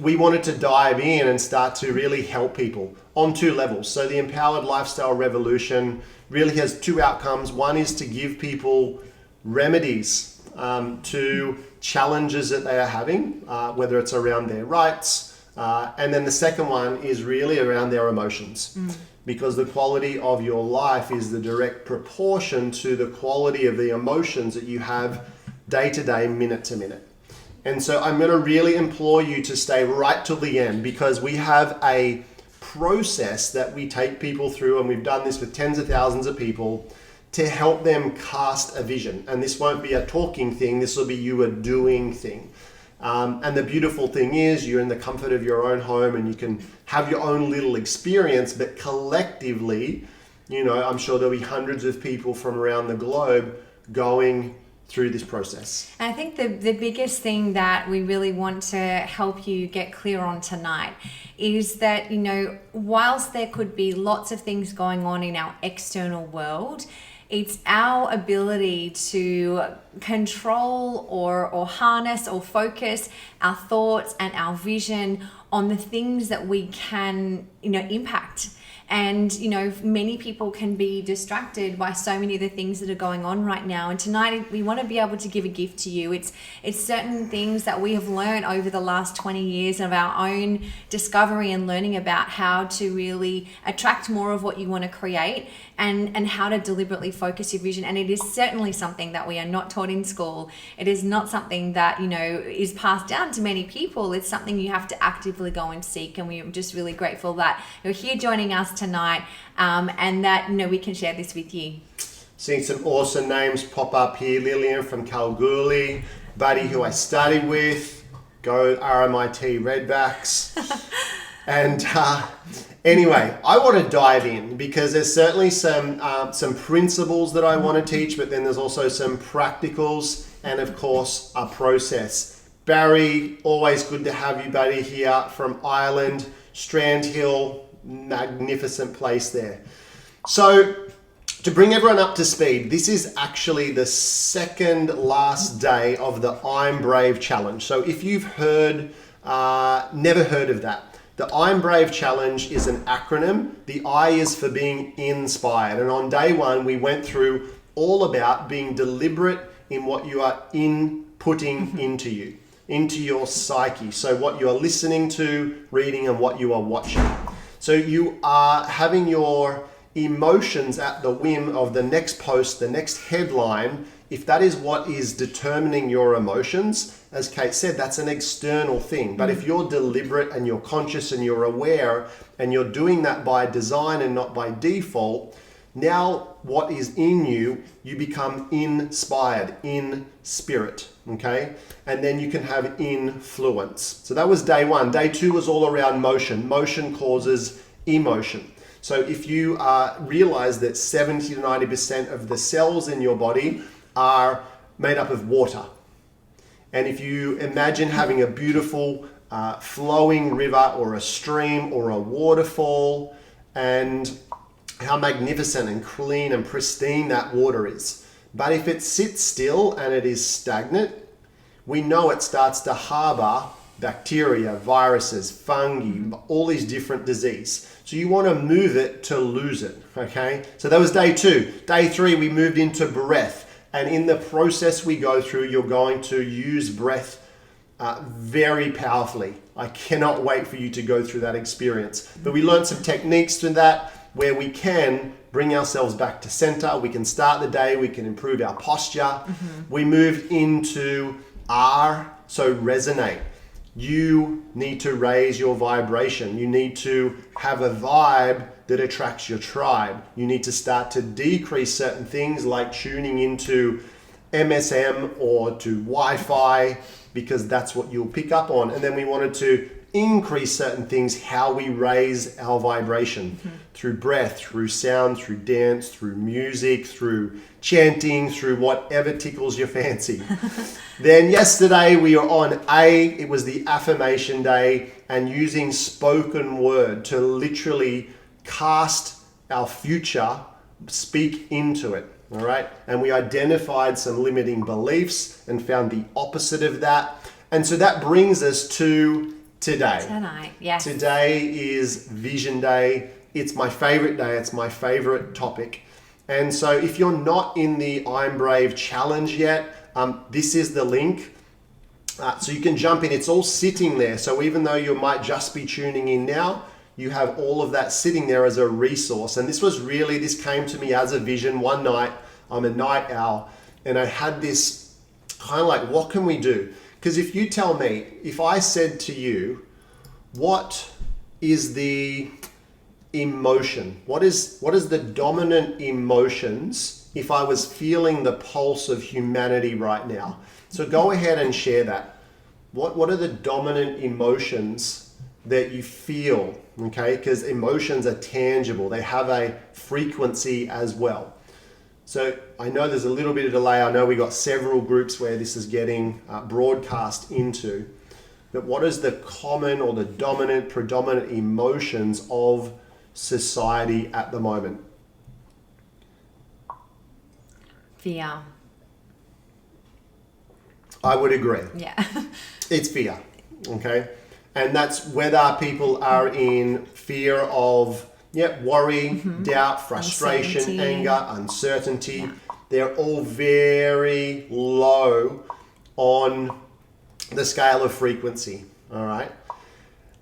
we wanted to dive in and start to really help people on two levels. So the Empowered Lifestyle Revolution really has two outcomes. One is to give people remedies to challenges that they are having, whether it's around their rights, and then the second one is really around their emotions. Because the quality of your life is the direct proportion to the quality of the emotions that you have day to day, minute to minute. And so I'm going to really implore you to stay right till the end, because we have a process that we take people through, and we've done this with tens of thousands of people, to help them cast a vision. And this won't be a talking thing, this will be you a doing thing. And the beautiful thing is you're in the comfort of your own home and you can have your own little experience, but collectively, you know, I'm sure there'll be hundreds of people from around the globe going through this process. And I think the biggest thing that we really want to help you get clear on tonight is that, you know, whilst there could be lots of things going on in our external world, it's our ability to control or harness or focus our thoughts and our vision on the things that we can, you know, impact. And, you know, many people can be distracted by so many of the things that are going on right now. And tonight we want to be able to give a gift to you. It's certain things that we have learned over the last 20 years of our own discovery and learning about how to really attract more of what you want to create and how to deliberately focus your vision. And it is certainly something that we are not taught in school. It is not something that, you know, is passed down to many people. It's something you have to actively go and seek. And we're just really grateful that you're here joining us tonight, and that, you know, we can share this with you. Seeing some awesome names pop up here. Lillian from Kalgoorlie, Buddy who I studied with, go RMIT Redbacks. And anyway, I want to dive in because there's certainly some principles that I want to teach, but then there's also some practicals and of course a process. Barry, always good to have you, buddy, here from Ireland, Strand Hill, magnificent place there. So to bring everyone up to speed, this is actually the second last day of the I'm Brave Challenge. So if you've never heard of that, the I'm Brave Challenge is an acronym. The I is for being inspired. And on day one, we went through all about being deliberate in what you are inputting into you, into your psyche. So what you are listening to, reading, and what you are watching. So you are having your emotions at the whim of the next post, the next headline. If that is what is determining your emotions, as Kate said, that's an external thing. But if you're deliberate and you're conscious and you're aware and you're doing that by design and not by default, now what is in you, you become inspired, in spirit, okay? And then you can have influence. So that was day one. Day two was all around motion. Motion causes emotion. So if you realize that 70 to 90% of the cells in your body are made up of water. And if you imagine having a beautiful flowing river or a stream or a waterfall, and how magnificent and clean and pristine that water is. But if it sits still and it is stagnant, we know it starts to harbor bacteria, viruses, fungi, all these different diseases. So you want to move it to lose it, okay? So that was day two. Day three, we moved into breath. And in the process we go through, you're going to use breath very powerfully. I cannot wait for you to go through that experience. But we learned some techniques to that where we can bring ourselves back to center. We can start the day. We can improve our posture. We moved into R, so resonate. You need to raise your vibration. You need to have a vibe that attracts your tribe. You need to start to decrease certain things like tuning into MSM or to Wi-Fi, because that's what you'll pick up on. And then we wanted to increase certain things, how we raise our vibration through breath, through sound, through dance, through music, through chanting, through whatever tickles your fancy. Then yesterday we were on A, it was the affirmation day, and using spoken word to literally cast our future, speak into it. All right. And we identified some limiting beliefs and found the opposite of that. And so that brings us to Today. Tonight, yes. Today is Vision Day. It's my favorite day. It's my favorite topic. And so if you're not in the I'm Brave challenge yet, this is the link. So you can jump in. It's all sitting there. So even though you might just be tuning in now, you have all of that sitting there as a resource. And this came to me as a vision one night. I'm a night owl. And I had this kind of like, what can we do? Because if you tell me, if I said to you, what is the emotion? What is the dominant emotions if I was feeling the pulse of humanity right now? So go ahead and share that. What are the dominant emotions that you feel? Okay, because emotions are tangible. They have a frequency as well. So I know there's a little bit of delay. I know we got several groups where this is getting broadcast into. But what is the common or the dominant, predominant emotions of society at the moment? Fear. I would agree. Yeah. It's fear, okay? And that's whether people are in fear of worry, doubt, frustration, Uncertainty. anger, uncertainty. Yeah. They're all very low on the scale of frequency, all right?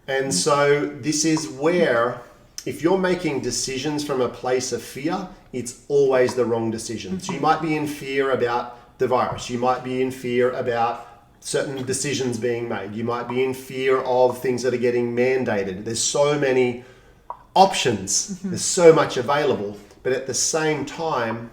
And so this is where, if you're making decisions from a place of fear, it's always the wrong decision. So you might be in fear about the virus. You might be in fear about certain decisions being made. You might be in fear of things that are getting mandated. There's so many options. There's so much available. But at the same time,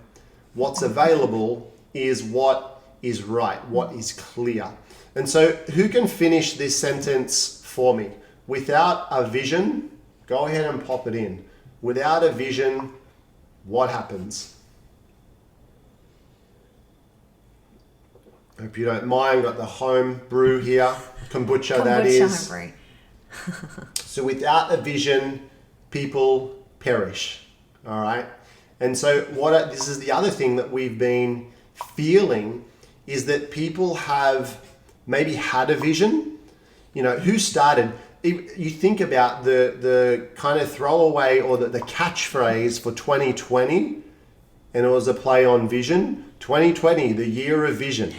what's available is what is right, what is clear. And so who can finish this sentence for me? Without a vision, go ahead and pop it in. Without a vision, what happens? Hope you don't mind. Got the home brew here, kombucha that is. Homebrew. So without a vision, people perish. All right. And so this is the other thing that we've been feeling is that people have maybe had a vision. You know, who started? You think about the kind of throwaway or the catchphrase for 2020, and it was a play on vision. 2020, the year of vision.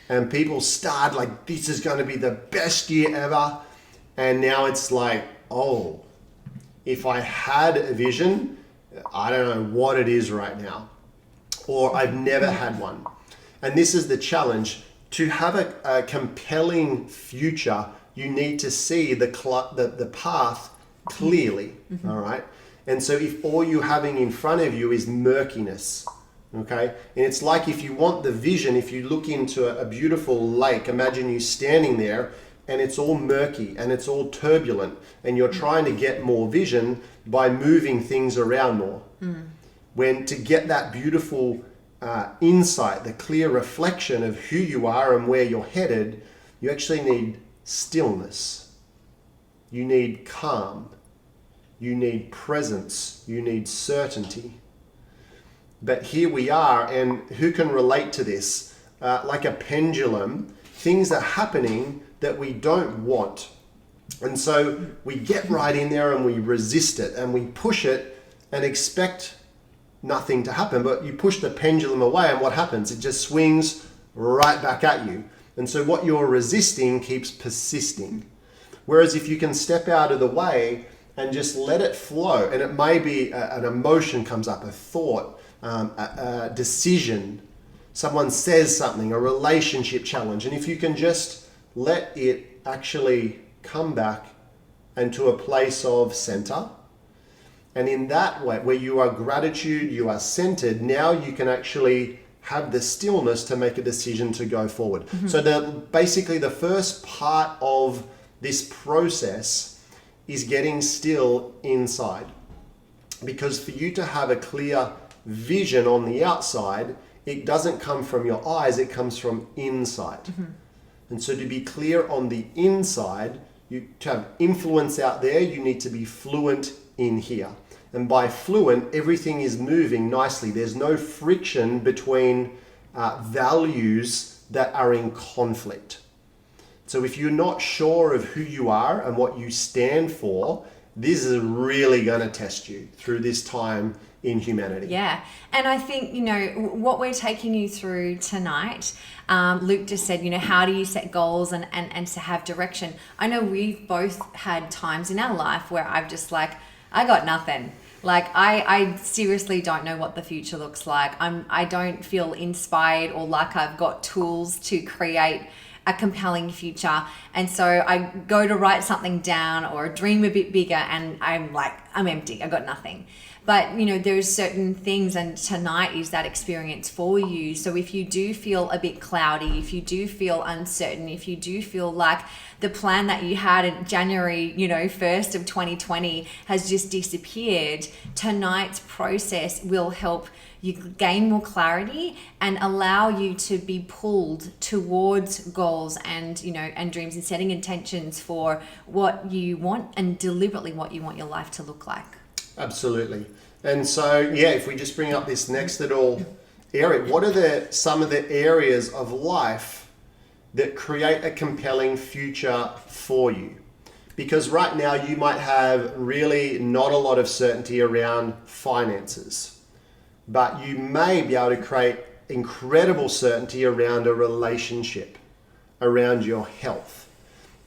And people start like, this is going to be the best year ever. And now it's like, oh, if I had a vision, I don't know what it is right now. Or I've never had one. And this is the challenge. To have a compelling future, you need to see the path clearly, all right? And so if all you're having in front of you is murkiness, okay? And it's like if you want the vision, if you look into a beautiful lake, imagine you standing there and it's all murky and it's all turbulent and you're trying to get more vision by moving things around more. When to get that beautiful insight, the clear reflection of who you are and where you're headed, you actually need stillness. You need calm. You need presence. You need certainty. But here we are, and who can relate to this? Like a pendulum, things are happening that we don't want. And so we get right in there and we resist it and we push it and expect nothing to happen. But you push the pendulum away and what happens? It just swings right back at you. And so what you're resisting keeps persisting. Whereas if you can step out of the way and just let it flow, and it may be an emotion comes up, a thought, a decision, someone says something, a relationship challenge, and if you can just let it actually come back into a place of center, and in that way, where you are gratitude, you are centered, now you can actually have the stillness to make a decision to go forward. So basically the first part of this process is getting still inside. Because for you to have a clear vision on the outside, it doesn't come from your eyes, it comes from inside. And so to be clear on the inside, to have influence out there, you need to be fluent in here. And by fluent, everything is moving nicely. There's no friction between values that are in conflict. So if you're not sure of who you are and what you stand for, this is really going to test you through this time in humanity. Yeah. And I think, what we're taking you through tonight, Luke just said, how do you set goals and to have direction? I know we've both had times in our life where I've just I got nothing. I seriously don't know what the future looks like. I don't feel inspired or like I've got tools to create a compelling future. And so I go to write something down or dream a bit bigger and I'm empty. I got nothing. But, there's certain things, and tonight is that experience for you. So if you do feel a bit cloudy, if you do feel uncertain, if you do feel like the plan that you had in January, 1st of 2020 has just disappeared, tonight's process will help you gain more clarity and allow you to be pulled towards goals and dreams, and setting intentions for what you want and deliberately what you want your life to look like. Absolutely. And so, if we just bring up this next little area, what are some of the areas of life that create a compelling future for you? Because right now you might have really not a lot of certainty around finances, but you may be able to create incredible certainty around a relationship, around your health.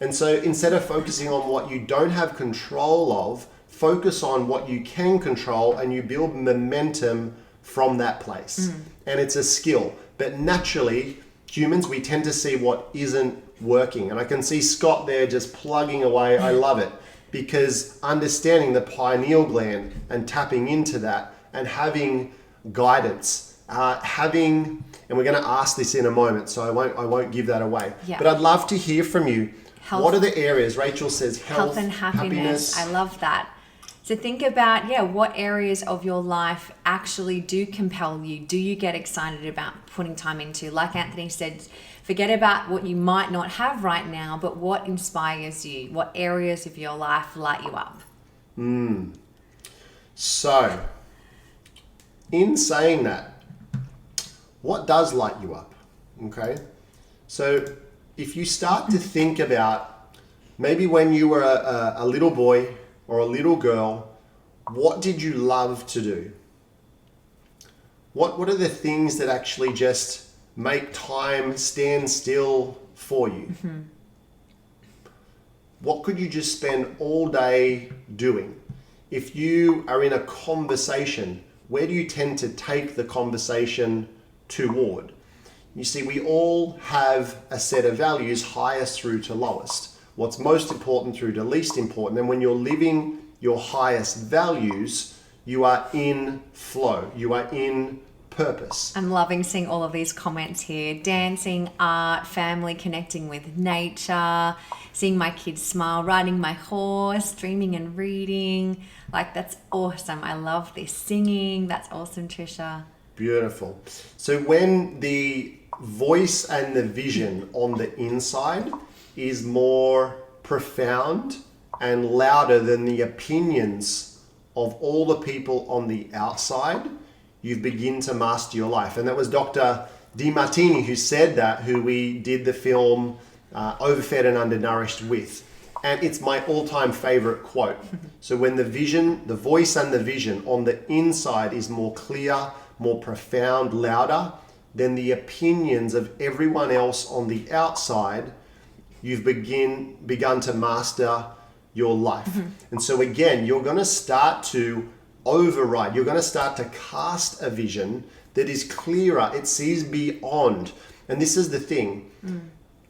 And so instead of focusing on what you don't have control of, focus on what you can control, and you build momentum from that place. And it's a skill, but naturally humans, we tend to see what isn't working. And I can see Scott there just plugging away. I love it, because understanding the pineal gland and tapping into that and having guidance, and we're going to ask this in a moment, so I won't give that away. Yeah. But I'd love to hear from you. Health. What are the areas? Rachel says health and happiness. I love that. So think about, what areas of your life actually do compel you. Do you get excited about putting time into? Like Anthony said, forget about what you might not have right now, but what inspires you? What areas of your life light you up? So, in saying that, what does light you up? Okay. So if you start to think about maybe when you were a little boy or a little girl, what did you love to do? What are the things that actually just make time stand still for you? What could you just spend all day doing? If you are in a conversation, where do you tend to take the conversation toward? You see, we all have a set of values, highest through to lowest. What's most important through to least important. And when you're living your highest values, you are in flow. You are in purpose. I'm loving seeing all of these comments here. Dancing, art, family, connecting with nature, seeing my kids smile, riding my horse, dreaming and reading. That's awesome. I love this. Singing. That's awesome, Trisha. Beautiful. So when the voice and the vision on the inside is more profound and louder than the opinions of all the people on the outside, you begin to master your life. And that was Dr. DeMartini who said that, who we did the film Overfed and Undernourished with. And it's my all-time favorite quote. So when the voice and the vision on the inside is more clear, more profound, louder than the opinions of everyone else on the outside, you've begun to master your life. And so again, you're going to start to override. You're going to start to cast a vision that is clearer. It sees beyond. And this is the thing.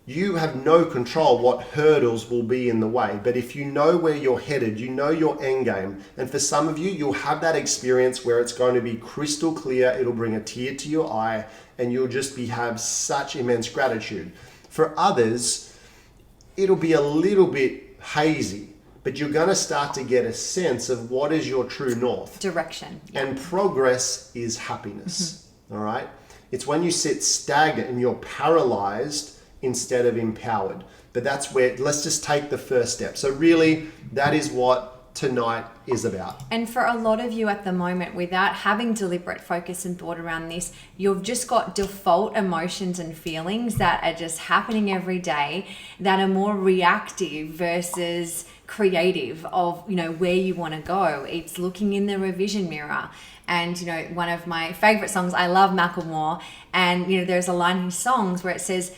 You have no control what hurdles will be in the way. But if you know where you're headed, you know your end game. And for some of you, you'll have that experience where it's going to be crystal clear. It'll bring a tear to your eye and you'll just have such immense gratitude. For others, it'll be a little bit hazy, but you're going to start to get a sense of what is your true north. Direction. And progress is happiness. All right? It's when you sit stagnant and you're paralyzed instead of empowered. But that's where, let's just take the first step. So really, that is what tonight is about. And for a lot of you at the moment, without having deliberate focus and thought around this, you've just got default emotions and feelings that are just happening every day that are more reactive versus creative of, where you want to go. It's looking in the revision mirror. And, one of my favorite songs, I love Macklemore. And, there's a line in his songs where it says,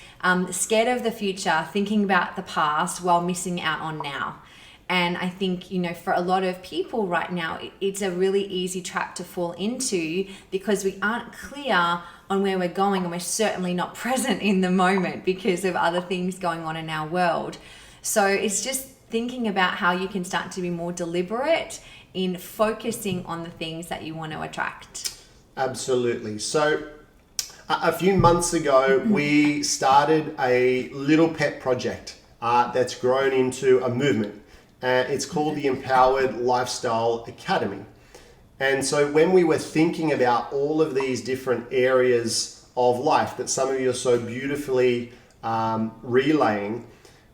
scared of the future, thinking about the past while missing out on now. And I think, for a lot of people right now, it's a really easy trap to fall into because we aren't clear on where we're going, and we're certainly not present in the moment because of other things going on in our world. So it's just thinking about how you can start to be more deliberate in focusing on the things that you want to attract. Absolutely. So a few months ago, we started a little pet project that's grown into a movement. It's called the Empowered Lifestyle Academy. And so when we were thinking about all of these different areas of life that some of you are so beautifully relaying,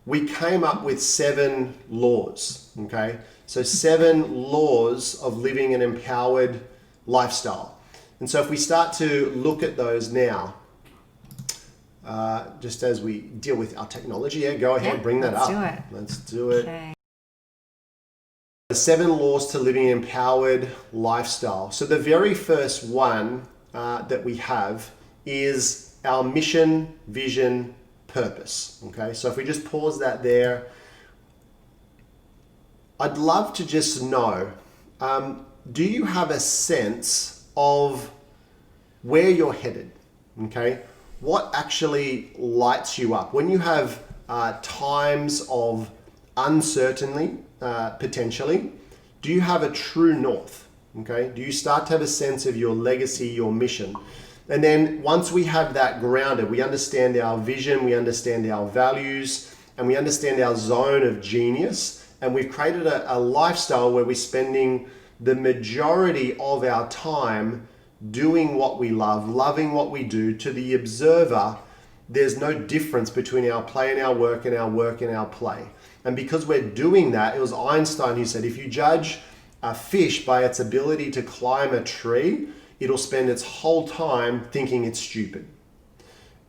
we came up with 7 laws, okay? So 7 laws of living an empowered lifestyle. And so if we start to look at those now, just as we deal with our technology, go ahead, bring that up. Let's do it. Okay. The 7 laws to living an empowered lifestyle. So the very first one that we have is our mission, vision, purpose. Okay, so if we just pause that there, I'd love to just know, do you have a sense of where you're headed? Okay, what actually lights you up? When you have times of uncertainty, potentially, do you have a true north? Okay, do you start to have a sense of your legacy, your mission? And then once we have that grounded, we understand our vision, we understand our values, and we understand our zone of genius. And we've created a lifestyle where we're spending the majority of our time doing what we love, loving what we do. To the observer, there's no difference between our play and our work and our work and our play. And because we're doing that, it was Einstein who said, if you judge a fish by its ability to climb a tree, it'll spend its whole time thinking it's stupid.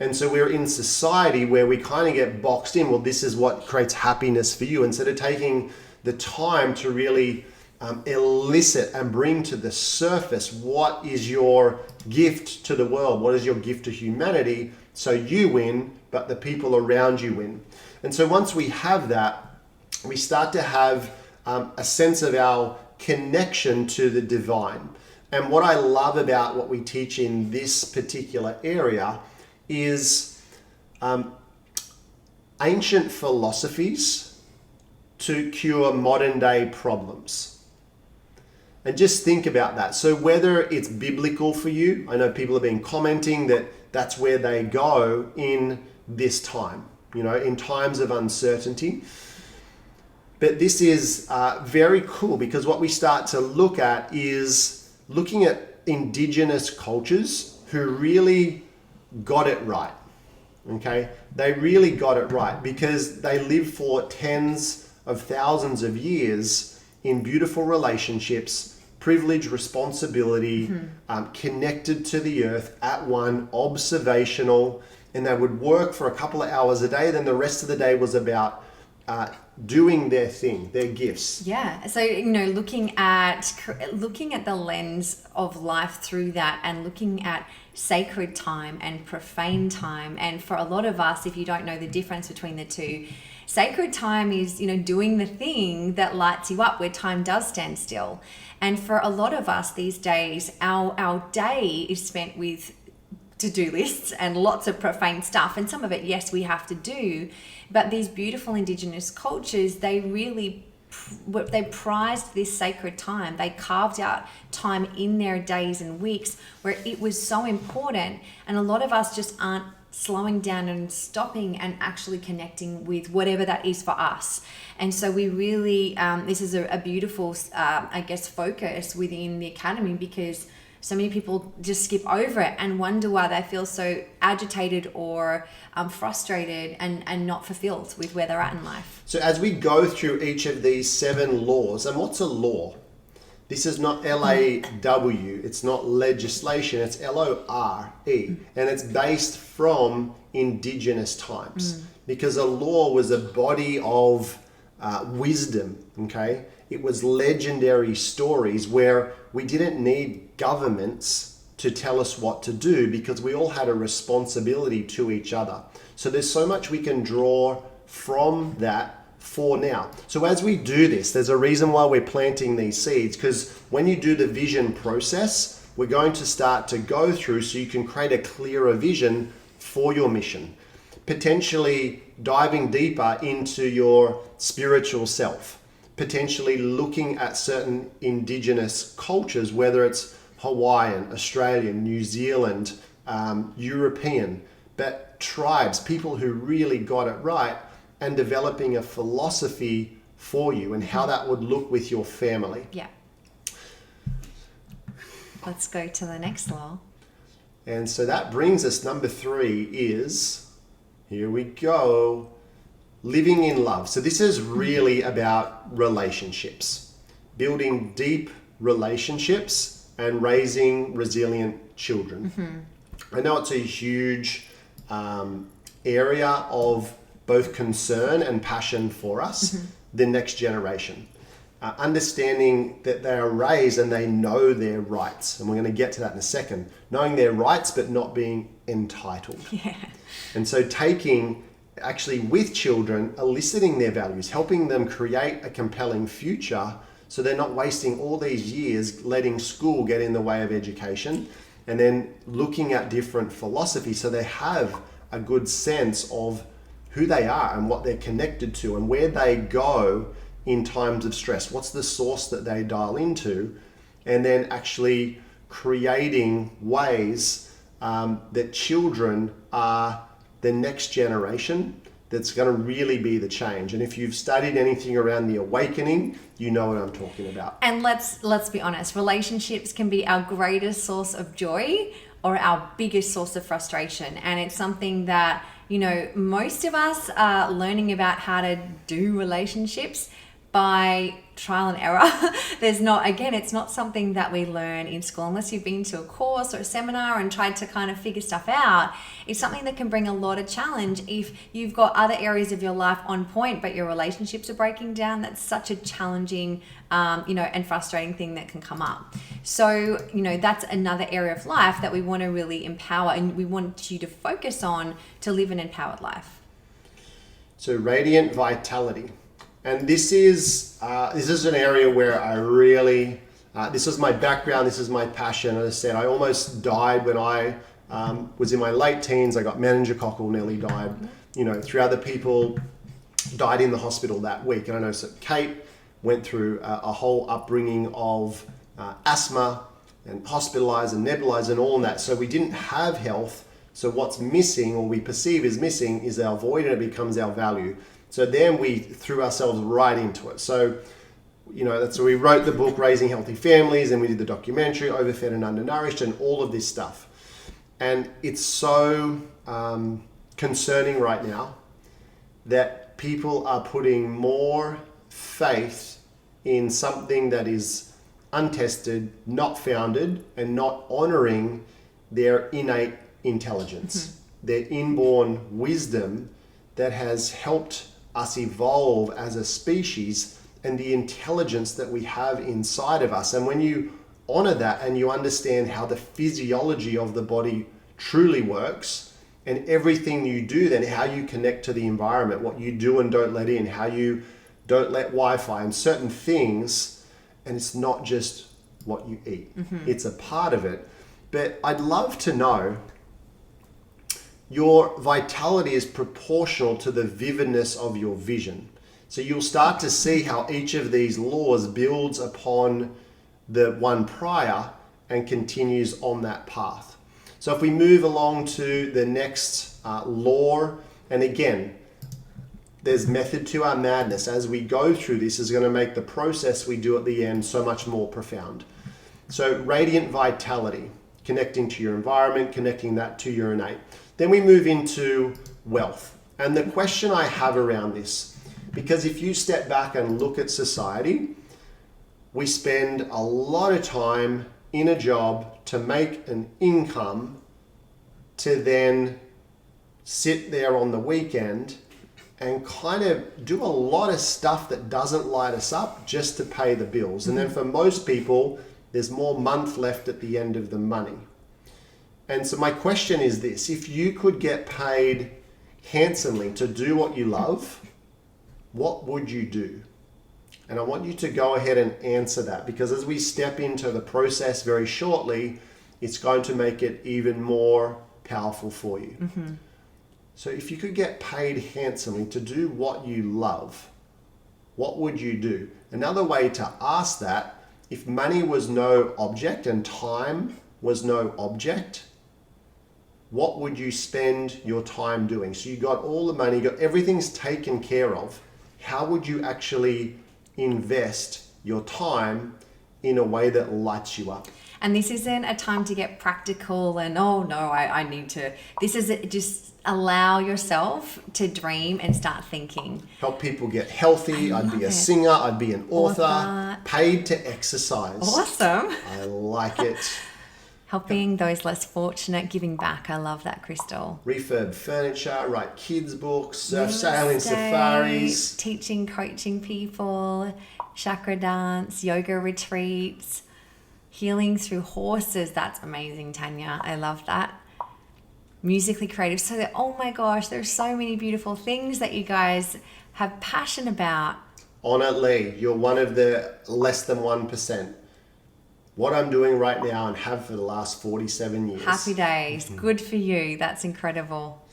And so we're in society where we kind of get boxed in, well, this is what creates happiness for you, instead of taking the time to really elicit and bring to the surface what is your gift to the world, what is your gift to humanity, so you win, but the people around you win. And so once we have that, we start to have a sense of our connection to the divine. And what I love about what we teach in this particular area is ancient philosophies to cure modern day problems. And just think about that. So whether it's biblical for you, I know people have been commenting that that's where they go in this time, in times of uncertainty. But this is very cool, because what we start to look at is looking at indigenous cultures who really got it right. Okay, they really got it right because they lived for tens of thousands of years in beautiful relationships, privilege, responsibility, connected to the earth, at one, observational, and they would work for a couple of hours a day. Then the rest of the day was about doing their thing, their gifts. Yeah. So, looking at the lens of life through that, and looking at sacred time and profane time. And for a lot of us, if you don't know the difference between the two, sacred time is, doing the thing that lights you up, where time does stand still. And for a lot of us these days, our day is spent with to-do lists and lots of profane stuff, and some of it, yes, we have to do, but these beautiful indigenous cultures, they prized this sacred time. They carved out time in their days and weeks where it was so important, and a lot of us just aren't slowing down and stopping and actually connecting with whatever that is for us. And so we really, this is a beautiful, focus within the academy, because So many people just skip over it and wonder why they feel so agitated or frustrated and not fulfilled with where they're at in life. So as we go through each of these 7 laws, and what's a law? This is not L-A-W, it's not legislation, it's L-O-R-E. And it's based from indigenous times. Because a law was a body of wisdom, okay? It was legendary stories where we didn't need governments to tell us what to do because we all had a responsibility to each other. So there's so much we can draw from that for now. So as we do this, there's a reason why we're planting these seeds, because when you do the vision process, we're going to start to go through so you can create a clearer vision for your mission. Potentially diving deeper into your spiritual self, potentially looking at certain indigenous cultures, whether it's Hawaiian, Australian, New Zealand, European, but tribes, people who really got it right, and developing a philosophy for you and how that would look with your family. Yeah. Let's go to the next law. And so that brings us, number 3 is, here we go, living in love. So this is really about relationships, building deep relationships and raising resilient children. I know it's a huge area of both concern and passion for us, the next generation. Understanding that they are raised and they know their rights. And we're going to get to that in a second. Knowing their rights, but not being entitled. Yeah. And so taking, actually with children, eliciting their values, helping them create a compelling future so they're not wasting all these years letting school get in the way of education, and then looking at different philosophies so they have a good sense of who they are and what they're connected to and where they go in times of stress. What's the source that they dial into? And then actually creating ways that children are the next generation that's going to really be the change. And if you've studied anything around the awakening, you know what I'm talking about. And let's be honest, relationships can be our greatest source of joy or our biggest source of frustration. And it's something that, you know, most of us are learning about how to do relationships by trial and error. It's not something that we learn in school unless you've been to a course or a seminar and tried to kind of figure stuff out. It's something that can bring a lot of challenge if you've got other areas of your life on point, but your relationships are breaking down. That's such a challenging, and frustrating thing that can come up. So, that's another area of life that we want to really empower and we want you to focus on to live an empowered life. So radiant vitality. And this is an area where I really, this is my background, this is my passion. As I said, I almost died when I was in my late teens. I got meningococcal, nearly died. 3 other people died in the hospital that week. And I know so Kate went through a whole upbringing of asthma and hospitalized and nebulized and all of that. So we didn't have health. So what's missing or we perceive is missing is our void, and it becomes our value. So then we threw ourselves right into it. So, that's where we wrote the book, Raising Healthy Families, and we did the documentary, Overfed and Undernourished, and all of this stuff. And it's so concerning right now that people are putting more faith in something that is untested, not founded, and not honoring their innate intelligence, their inborn wisdom that has helped us evolve as a species, and the intelligence that we have inside of us. And when you honor that and you understand how the physiology of the body truly works, and everything you do, then how you connect to the environment, what you do and don't let in, how you don't let Wi-Fi and certain things, and it's not just what you eat, it's a part of it. But I'd love to know, your vitality is proportional to the vividness of your vision. So you'll start to see how each of these laws builds upon the one prior and continues on that path. So if we move along to the next law, and again, there's method to our madness. As we go through this is going to make the process we do at the end so much more profound. So radiant vitality, connecting to your environment, connecting that to your innate. Then we move into wealth. And the question I have around this, because if you step back and look at society, we spend a lot of time in a job to make an income to then sit there on the weekend and kind of do a lot of stuff that doesn't light us up just to pay the bills. And then for most people, there's more month left at the end of the money. And so my question is this: if you could get paid handsomely to do what you love, what would you do? And I want you to go ahead and answer that, because as we step into the process very shortly, it's going to make it even more powerful for you. Mm-hmm. So if you could get paid handsomely to do what you love, what would you do? Another way to ask that, if money was no object and time was no object, what would you spend your time doing? So you got all the money, you got everything's taken care of. How would you actually invest your time in a way that lights you up? And this isn't a time to get practical and, oh no, I need to. This is just allow yourself to dream and start thinking. Help people get healthy. I'd be a singer. I'd be an author. Paid to exercise. Awesome. I like it. Helping those less fortunate, giving back. I love that, Crystal. Refurb furniture, write kids' books, surf, Real sailing, estate, safaris. Teaching, coaching people, chakra dance, yoga retreats, healing through horses. That's amazing, Tanya. I love that. Musically creative. So that, oh my gosh, there's so many beautiful things that you guys have passion about. Honor Lee, you're one of the less than 1%. What I'm doing right now and have for the last 47 years. Happy days. Good for you. That's incredible.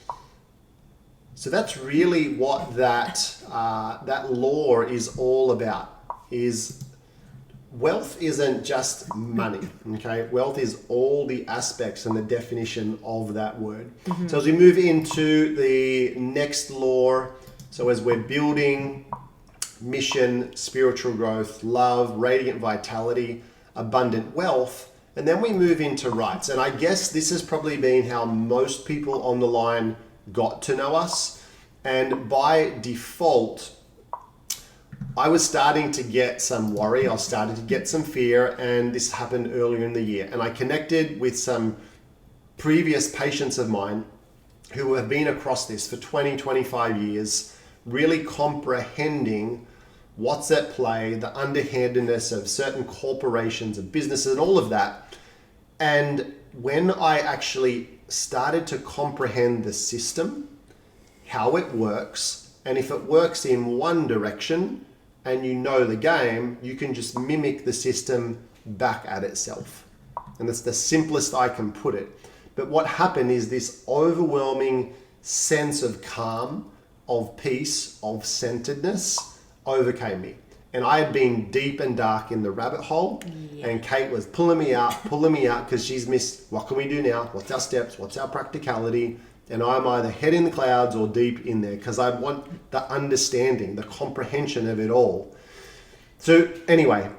So that's really what that law is all about. Is wealth isn't just money, okay? Wealth is all the aspects and the definition of that word. Mm-hmm. So as we move into the next law, so as we're building mission, spiritual growth, love, radiant vitality, abundant wealth, and then we move into rights. And I guess this has probably been how most people on the line got to know us. And by default, I was starting to get some worry. I was starting to get some fear, and this happened earlier in the year. And I connected with some previous patients of mine who have been across this for 20, 25 years, really comprehending what's at play, the underhandedness of certain corporations and businesses and all of that. And when I actually started to comprehend the system, how it works, and if it works in one direction and you know the game, you can just mimic the system back at itself. And that's the simplest I can put it. But what happened is this overwhelming sense of calm, of peace, of centeredness overcame me. And I had been deep and dark in the rabbit hole, and Kate was pulling me out because she's missed, what can we do now? What's our steps? What's our practicality? And I'm either head in the clouds or deep in there because I want the understanding, the comprehension of it all. So anyway,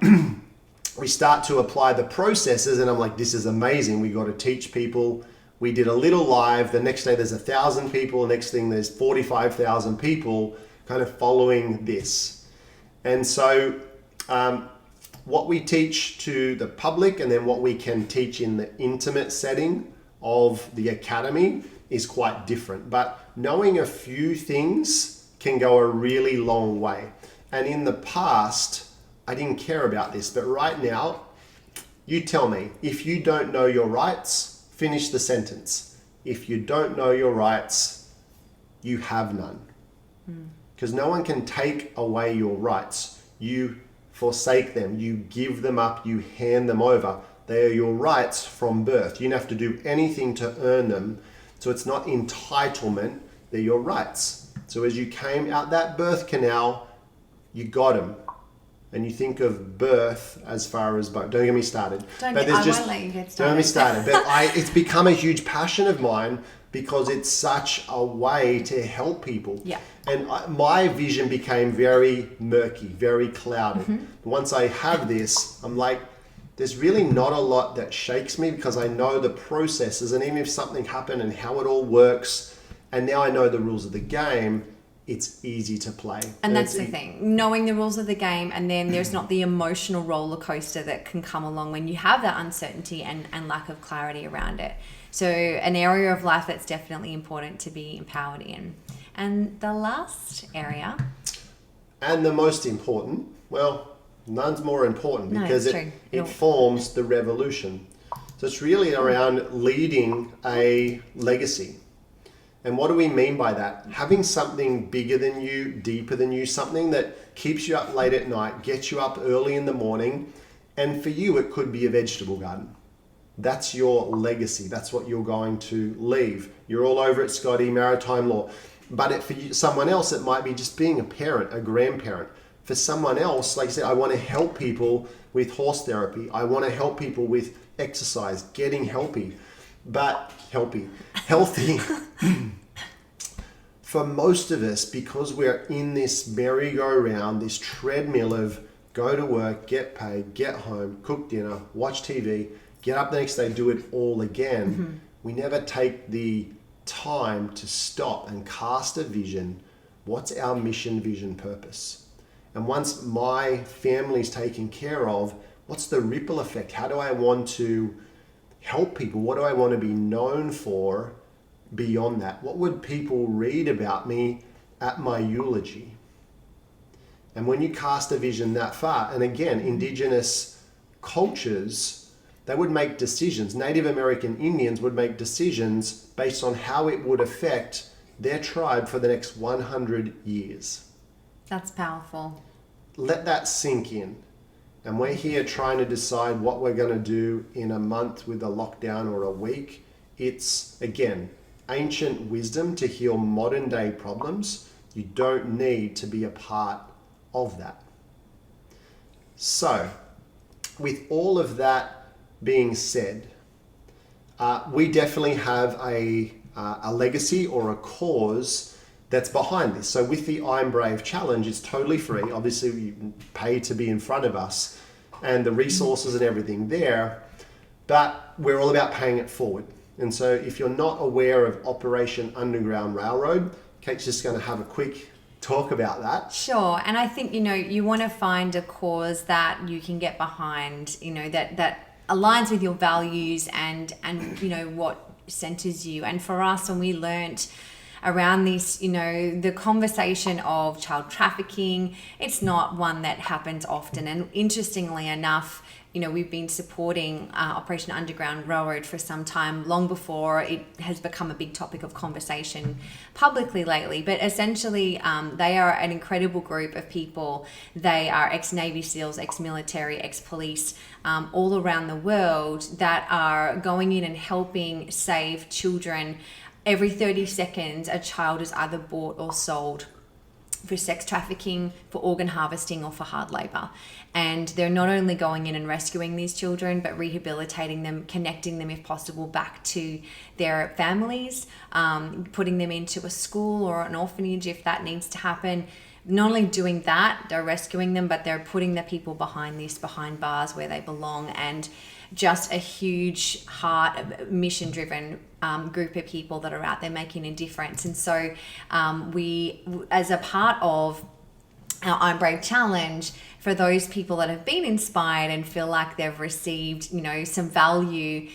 we start to apply the processes, and I'm like, this is amazing. We got to teach people. We did a little live. The next day there's 1,000 people. The next thing there's 45,000 people kind of following this. And so what we teach to the public and then what we can teach in the intimate setting of the academy is quite different. But knowing a few things can go a really long way. And in the past, I didn't care about this, but right now, you tell me, if you don't know your rights, finish the sentence. If you don't know your rights, you have none. Because no one can take away your rights. You forsake them, you give them up, you hand them over. They are your rights from birth. You don't have to do anything to earn them. So it's not entitlement, they're your rights. So as you came out that birth canal, you got them. And you think of birth as far as both. Don't get me started. I won't let you get started. Don't get me started. But it's become a huge passion of mine because it's such a way to help people. Yeah. And my vision became very murky, very clouded. Mm-hmm. Once I have this, I'm like, there's really not a lot that shakes me because I know the processes, and even if something happened and how it all works, and now I know the rules of the game, it's easy to play. And that's the thing, knowing the rules of the game, and then there's not the emotional roller coaster that can come along when you have that uncertainty and lack of clarity around it. So an area of life that's definitely important to be empowered in. And the last area. And the most important, well, none's more important because it forms the revolution. So it's really around leading a legacy. And what do we mean by that? Having something bigger than you, deeper than you, something that keeps you up late at night, gets you up early in the morning. And for you, it could be a vegetable garden. That's your legacy. That's what you're going to leave. You're all over it, Scotty, maritime law. But for someone else, it might be just being a parent, a grandparent. For someone else, like I said, I want to help people with horse therapy. I want to help people with exercise, getting healthy. For most of us, because we're in this merry-go-round, this treadmill of go to work, get paid, get home, cook dinner, watch TV, get up the next day, do it all again, we never take the time to stop and cast a vision. What's our mission, vision, purpose? And once my family's taken care of, what's the ripple effect? How do I want to help people? What do I want to be known for beyond that? What would people read about me at my eulogy? And when you cast a vision that far, and again, indigenous cultures, they would make decisions. Native American Indians would make decisions based on how it would affect their tribe for the next 100 years. That's powerful. Let that sink in. And we're here trying to decide what we're going to do in a month with a lockdown or a week. It's, again, ancient wisdom to heal modern day problems. You don't need to be a part of that. So, with all of that being said, we definitely have a legacy or a cause that's behind this. So with the I'm Brave Challenge, it's totally free. Obviously, you pay to be in front of us and the resources and everything there, but we're all about paying it forward. And so if you're not aware of Operation Underground Railroad, Kate's just going to have a quick talk about that. Sure. And I think, you want to find a cause that you can get behind, that aligns with your values and what centers you. And for us, when we learnt around this, the conversation of child trafficking, it's not one that happens often. And interestingly enough, we've been supporting Operation Underground Railroad for some time, long before it has become a big topic of conversation publicly lately. But essentially, they are an incredible group of people. They are ex-Navy SEALs, ex-military, ex-police, all around the world that are going in and helping save children. Every 30 seconds, a child is either bought or sold for sex trafficking, for organ harvesting, or for hard labor. And they're not only going in and rescuing these children, but rehabilitating them, connecting them if possible back to their families, putting them into a school or an orphanage if that needs to happen. Not only doing that, they're rescuing them, but they're putting the people behind bars where they belong. And just a huge heart, mission-driven group of people that are out there making a difference. And so we, as a part of our I'm Brave Challenge, for those people that have been inspired and feel like they've received, some value,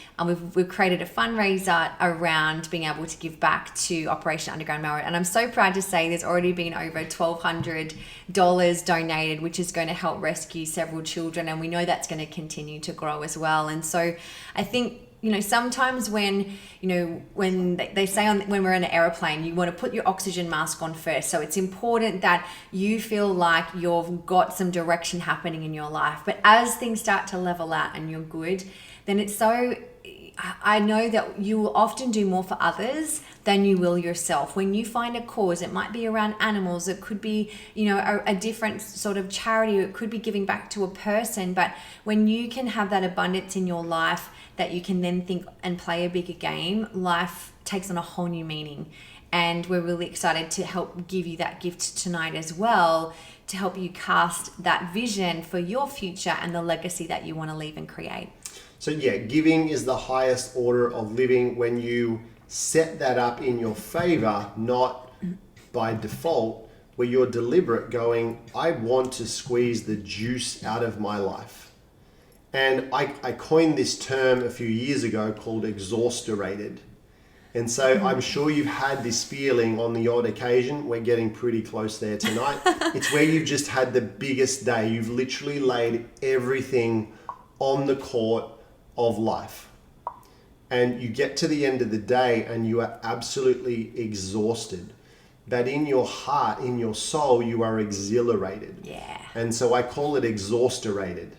we've created a fundraiser around being able to give back to Operation Underground Railroad. And I'm so proud to say there's already been over $1,200 donated, which is going to help rescue several children. And we know that's going to continue to grow as well. And so I think, sometimes when they say when we're in an airplane, you want to put your oxygen mask on first. So it's important that you feel like you've got some direction happening in your life. But as things start to level out and you're good, then I know that you will often do more for others than you will yourself. When you find a cause, it might be around animals, it could be, a different sort of charity, it could be giving back to a person. But when you can have that abundance in your life that you can then think and play a bigger game, life takes on a whole new meaning. And we're really excited to help give you that gift tonight as well, to help you cast that vision for your future and the legacy that you want to leave and create. So yeah, giving is the highest order of living when you set that up in your favor, not by default, where you're deliberate going, I want to squeeze the juice out of my life. And I coined this term a few years ago called exhausterated. And so I'm sure you've had this feeling on the odd occasion. We're getting pretty close there tonight. It's where you've just had the biggest day. You've literally laid everything on the court of life. And you get to the end of the day and you are absolutely exhausted. But in your heart, in your soul, you are exhilarated. Yeah. And so I call it exhausterated.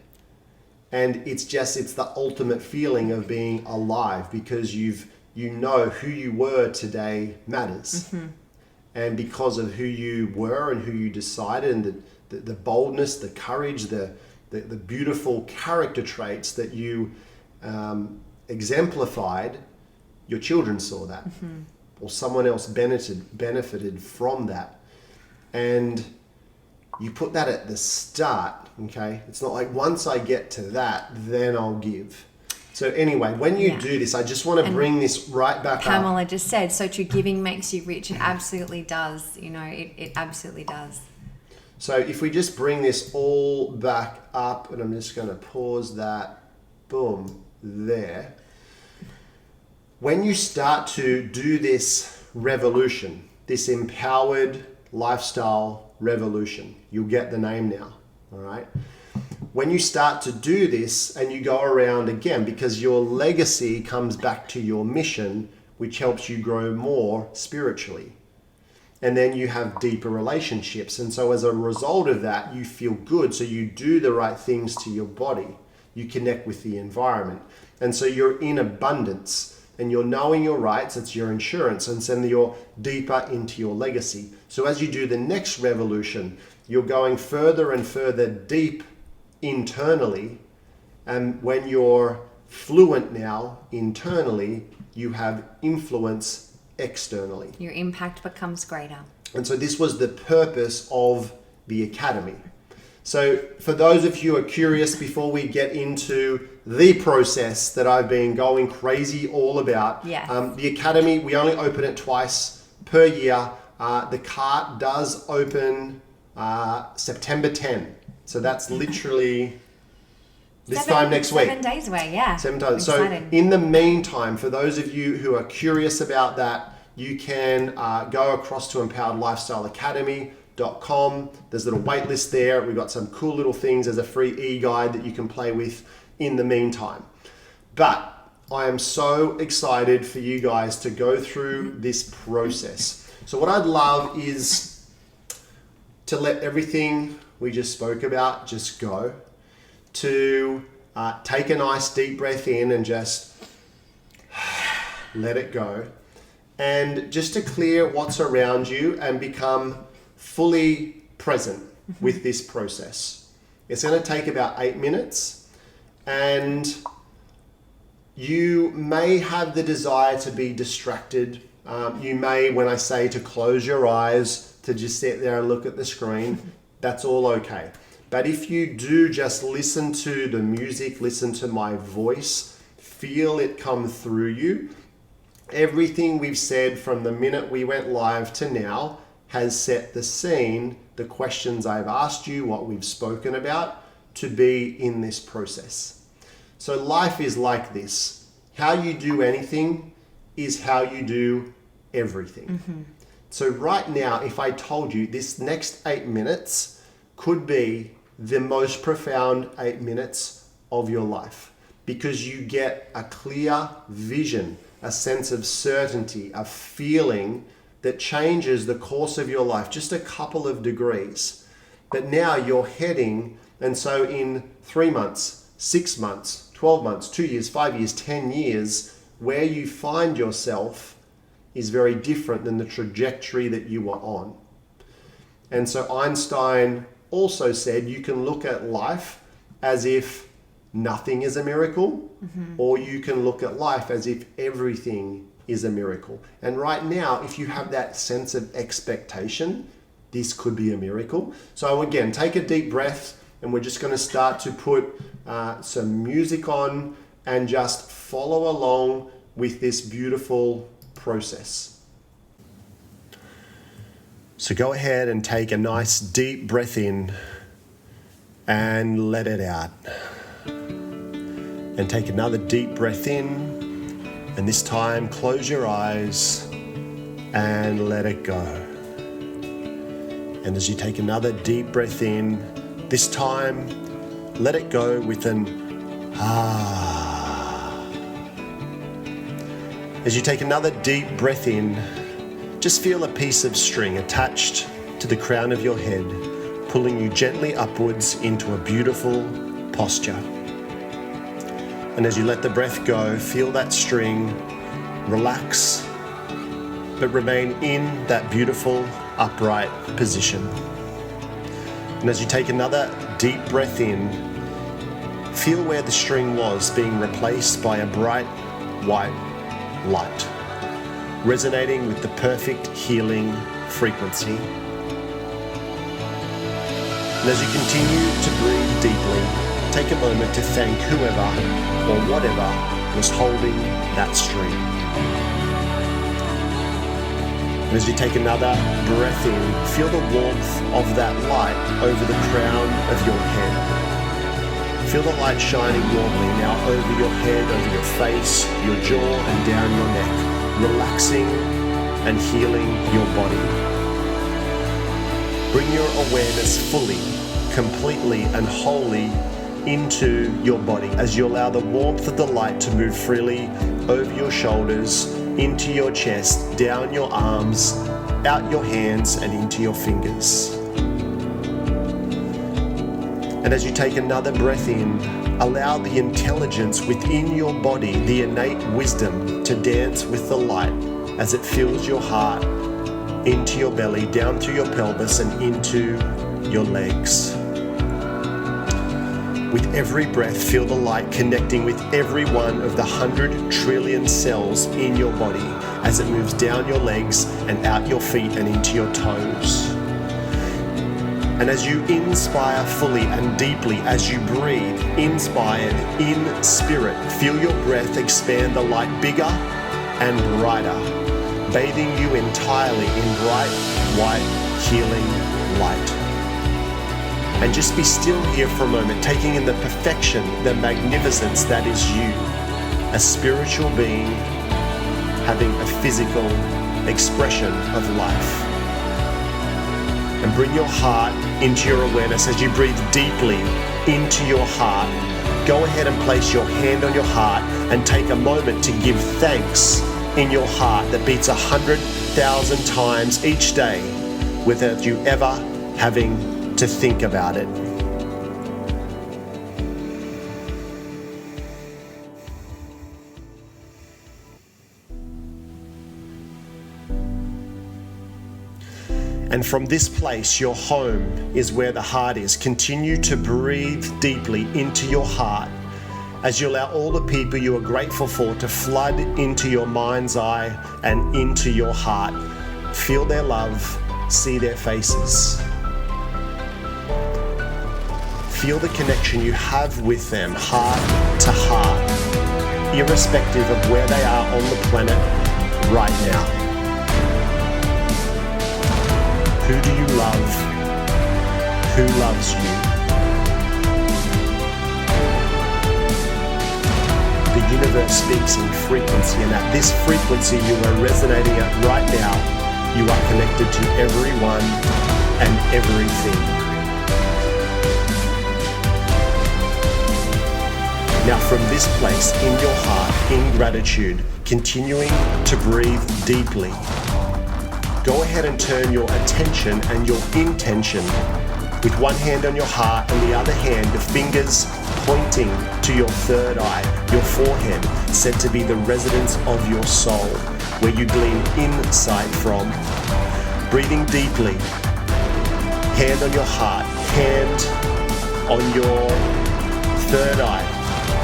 And it's the ultimate feeling of being alive, because you know who you were today matters. Mm-hmm. And because of who you were and who you decided, and the boldness, the courage, the beautiful character traits that you exemplified, your children saw that. Mm-hmm. Or someone else benefited from that. And you put that at the start, okay? It's not like once I get to that, then I'll give. So anyway, when you do this, I just want to bring this right back up. Pamela just said, so true, giving makes you rich. It absolutely does. It absolutely does. So if we just bring this all back up, and I'm just going to pause that, boom, there. When you start to do this revolution, this empowered lifestyle revolution, you'll get the name now, all right? When you start to do this and you go around again, because your legacy comes back to your mission, which helps you grow more spiritually. And then you have deeper relationships. And so as a result of that, you feel good. So you do the right things to your body. You connect with the environment. And so you're in abundance. And you're knowing your rights, it's your insurance, and then you're deeper into your legacy. So as you do the next revolution, you're going further and further deep internally, and when you're fluent now internally, you have influence externally. Your impact becomes greater. And so this was the purpose of the Academy. So for those of you who are curious, before we get into the process that I've been going crazy all about, the Academy, we only open it twice per year. The cart does open September 10. So that's literally this time next week. 7 days away, yeah. 7 times. So in the meantime, for those of you who are curious about that, you can go across to empoweredlifestyleacademy.com. There's a little wait list there. We've got some cool little things as a free e-guide that you can play with in the meantime. But I am so excited for you guys to go through this process. So what I'd love is to let everything we just spoke about just go, to take a nice deep breath in and just let it go, and just to clear what's around you and become fully present with this process. It's going to take about 8 minutes, and you may have the desire to be distracted. You may, when I say to close your eyes, to just sit there and look at the screen, that's all okay. But if you do just listen to the music, listen to my voice, feel it come through you, everything we've said from the minute we went live to now has set the scene, the questions I've asked you, what we've spoken about, to be in this process. So life is like this. How you do anything is how you do everything. Mm-hmm. So right now, if I told you this next 8 minutes could be the most profound 8 minutes of your life, because you get a clear vision, a sense of certainty, a feeling that changes the course of your life just a couple of degrees. But now you're heading, and so in 3 months, 6 months, 12 months, 2 years, 5 years, 10 years, where you find yourself is very different than the trajectory that you were on. And so Einstein also said you can look at life as if nothing is a miracle, or you can look at life as if everything is a miracle. And right now, if you have that sense of expectation, this could be a miracle. So again, take a deep breath, and we're just going to start to put some music on and just follow along with this beautiful process. So go ahead and take a nice deep breath in and let it out. And take another deep breath in, and this time close your eyes and let it go. And as you take another deep breath in, this time let it go with an ah. As you take another deep breath in, just feel a piece of string attached to the crown of your head, pulling you gently upwards into a beautiful posture. And as you let the breath go, feel that string relax, but remain in that beautiful upright position. And as you take another deep breath in, feel where the string was being replaced by a bright white light, resonating with the perfect healing frequency. And as you continue to breathe deeply, take a moment to thank whoever or whatever was holding that string. And as you take another breath in, feel the warmth of that light over the crown of your head. Feel the light shining warmly now over your head, over your face, your jaw, and down your neck, relaxing and healing your body. Bring your awareness fully, completely, and wholly into your body as you allow the warmth of the light to move freely over your shoulders, into your chest, down your arms, out your hands, and into your fingers. And as you take another breath in, allow the intelligence within your body, the innate wisdom, to dance with the light as it fills your heart, into your belly, down through your pelvis, and into your legs. With every breath, feel the light connecting with every one of the 100 trillion cells in your body as it moves down your legs and out your feet and into your toes. And as you inspire fully and deeply, as you breathe, inspired in spirit, feel your breath expand the light bigger and brighter, bathing you entirely in bright, white, healing light. And just be still here for a moment, taking in the perfection, the magnificence that is you, a spiritual being having a physical expression of life. And bring your heart into your awareness as you breathe deeply into your heart. Go ahead and place your hand on your heart and take a moment to give thanks in your heart that beats 100,000 times each day without you ever having to think about it. And from this place, your home is where the heart is. Continue to breathe deeply into your heart as you allow all the people you are grateful for to flood into your mind's eye and into your heart. Feel their love, see their faces. Feel the connection you have with them, heart to heart, irrespective of where they are on the planet right now. Who do you love? Who loves you? The universe speaks in frequency, and at this frequency you are resonating at right now, you are connected to everyone and everything. Now from this place in your heart, in gratitude, continuing to breathe deeply, go ahead and turn your attention and your intention with one hand on your heart and the other hand, the fingers pointing to your third eye, your forehead, said to be the residence of your soul, where you glean insight from. Breathing deeply, hand on your heart, hand on your third eye,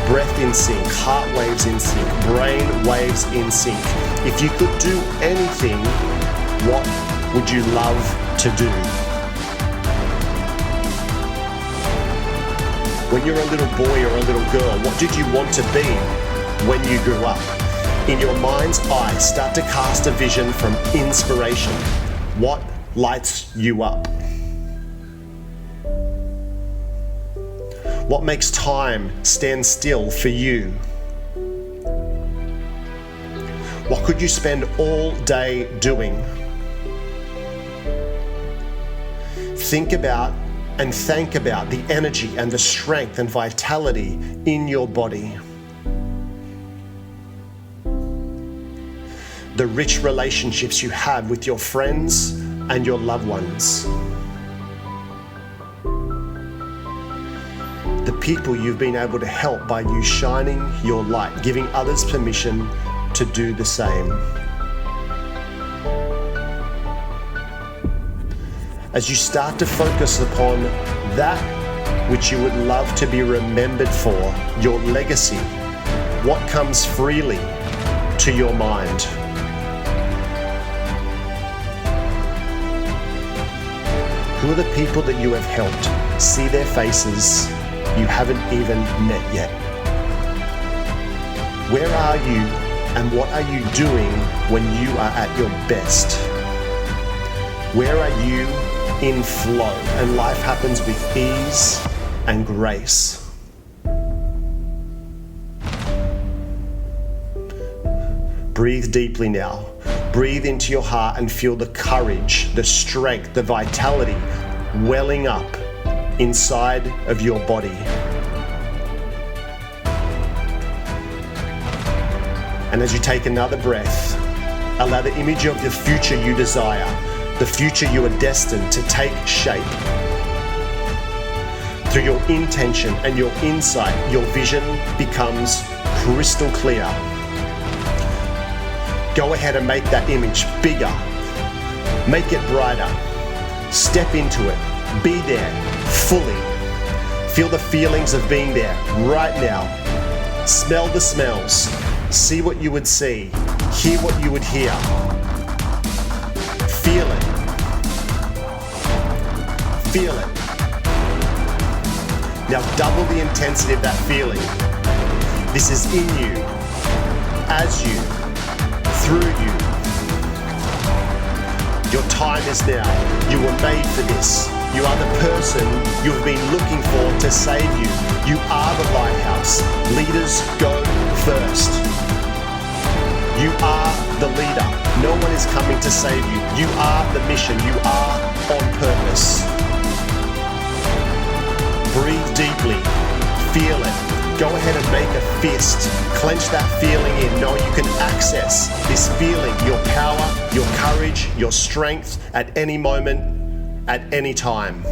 breath in sync, heart waves in sync, brain waves in sync. If you could do anything, what would you love to do. When you're a little boy or a little girl, what did you want to be when you grew up? In your mind's eye, start to cast a vision from inspiration. What lights you up? What makes time stand still for you? What could you spend all day doing? Think about and thank about the energy and the strength and vitality in your body. The rich relationships you have with your friends and your loved ones. The people you've been able to help by you shining your light, giving others permission to do the same. As you start to focus upon that which you would love to be remembered for, your legacy, what comes freely to your mind? Who are the people that you have helped see their faces you haven't even met yet? Where are you and what are you doing when you are at your best? Where are you in flow and life happens with ease and grace? Breathe deeply now. Breathe into your heart and feel the courage, the strength, the vitality welling up inside of your body. And as you take another breath, allow the image of the future you desire, the future you are destined to take shape. Through your intention and your insight, your vision becomes crystal clear. Go ahead and make that image bigger. Make it brighter. Step into it. Be there fully. Feel the feelings of being there right now. Smell the smells. See what you would see. Hear what you would hear. Feel it. Feel it. Now double the intensity of that feeling. This is in you, as you, through you. Your time is now. You were made for this. You are the person you have been looking for to save you. You are the lighthouse. Leaders go first. You are the leader. No one is coming to save you. You are the mission. You are on purpose. Breathe deeply. Feel it. Go ahead and make a fist. Clench that feeling in. Know you can access this feeling, your power, your courage, your strength at any moment, at any time.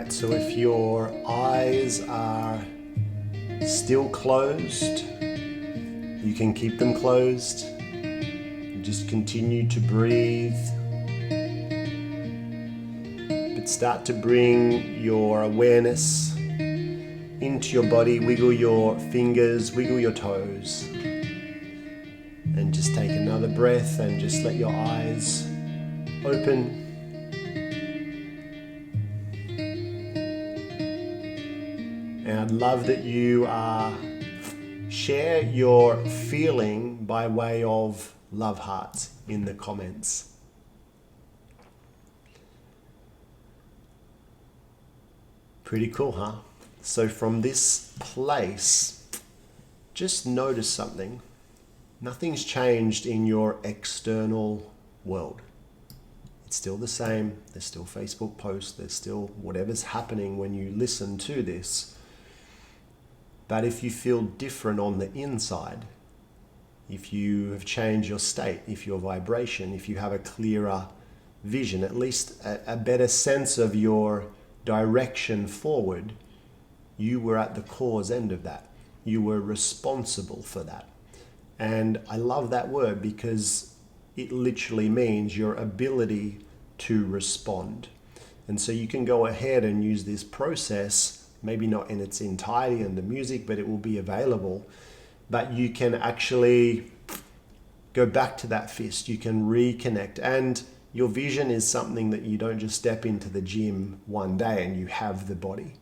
So if your eyes are still closed, you can keep them closed. Just continue to breathe. But start to bring your awareness into your body. Wiggle your fingers, wiggle your toes. And just take another breath and just let your eyes open. And I'd love that you share your feeling by way of love hearts in the comments. Pretty cool, huh? So from this place, just notice something. Nothing's changed in your external world. It's still the same. There's still Facebook posts. There's still whatever's happening when you listen to this. But if you feel different on the inside, if you have changed your state, if your vibration, if you have a clearer vision, at least a better sense of your direction forward, you were at the cause end of that. you were responsible for that. And I love that word because it literally means your ability to respond. And so you can go ahead and use this process, maybe not in its entirety in the music, but it will be available. But you can actually go back to that fist. You can reconnect. And your vision is something that you don't just step into the gym one day and you have the body.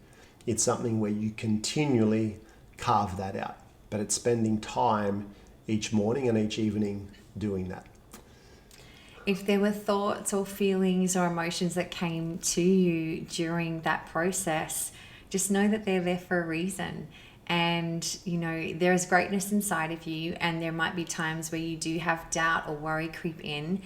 It's something where you continually carve that out. But it's spending time each morning and each evening doing that. If there were thoughts or feelings or emotions that came to you during that process, just know that they're there for a reason. And, you know, there is greatness inside of you, and there might be times where you do have doubt or worry creep in.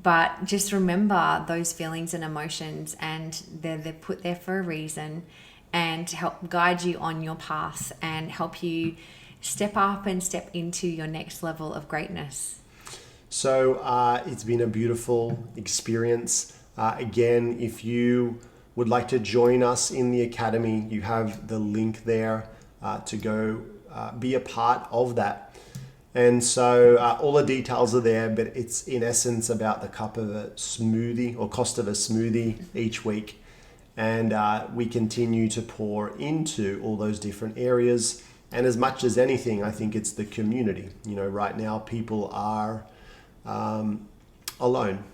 But just remember those feelings and emotions, and they're put there for a reason, and to help guide you on your path and help you step up and step into your next level of greatness. So it's been a beautiful experience. Again, if you would like to join us in the Academy, you have the link there to go be a part of that. And so all the details are there, but it's in essence about the cup of a smoothie or cost of a smoothie each week. And we continue to pour into all those different areas. And as much as anything, I think it's the community. You know, right now people are alone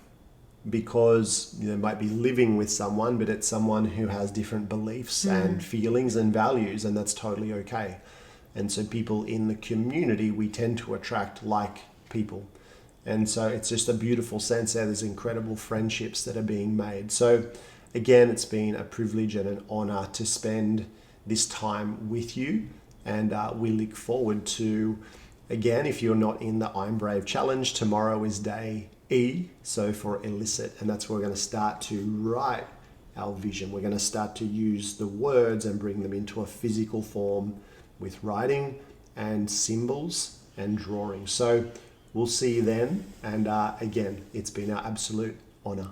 because they might be living with someone, but it's someone who has different beliefs and feelings and values, and that's totally okay. And so people in the community, we tend to attract like people. And so it's just a beautiful sense there. There's incredible friendships that are being made. So again, it's been a privilege and an honor to spend this time with you. And we look forward to, again, if you're not in the I'm Brave Challenge, tomorrow is day E, so for elicit, and that's where we're going to start to write our vision. We're going to start to use the words and bring them into a physical form with writing and symbols and drawing. So we'll see you then, and again, it's been our absolute honor.